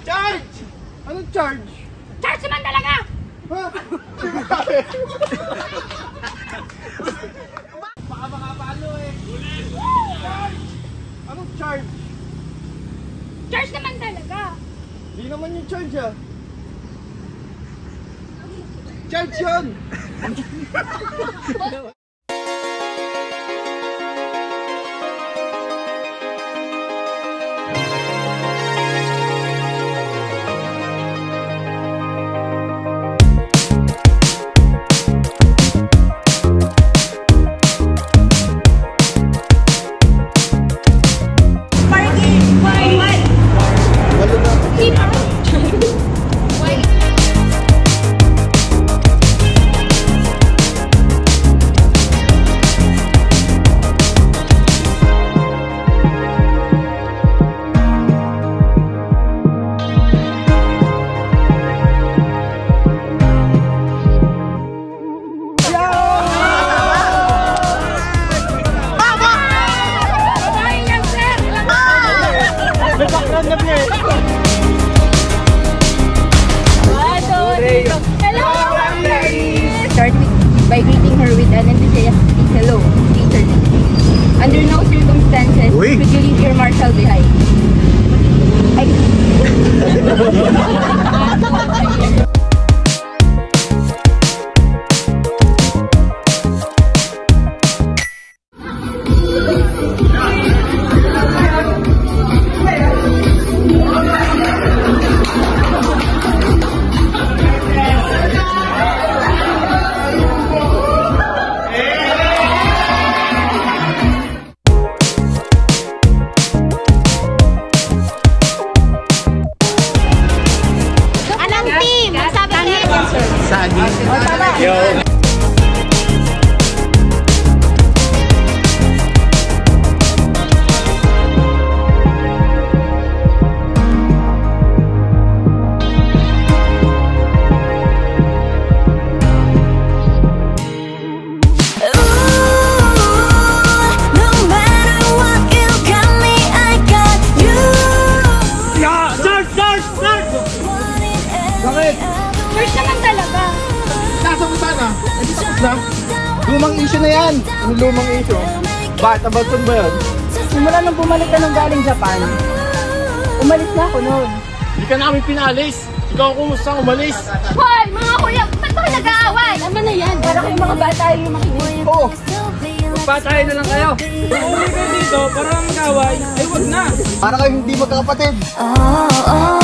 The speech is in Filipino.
Charge! Anong charge? Charge naman talaga! Ha? Baka makapalo eh. Charge! Anong charge? Charge naman talaga! Di naman yung charge ah. Charge yun! Start by greeting her with an enthusiastic hello, teacher. Under no circumstances could you leave your marshal behind. Yo. Bakit? First naman talaga! Nasa mo sana? Hindi tapos na? Lumang issue na yan. Yung lumang issue. Bakit? Abalton ba yun? Simula nung bumalik ka nung galing Japan, umalis na ako noon. Hindi ka namin pinalis. Ikaw kumusta umalis? Hoy! Mga kuya! Ba't ba nag-aaway? Tama na yan! Para kayong mga bata yung makinig. Oo. Magpatayin na lang kayo. Kung uwi kayo dito para mag-away, ay wag na. Para kayo hindi magkakapatid. Oh, oh.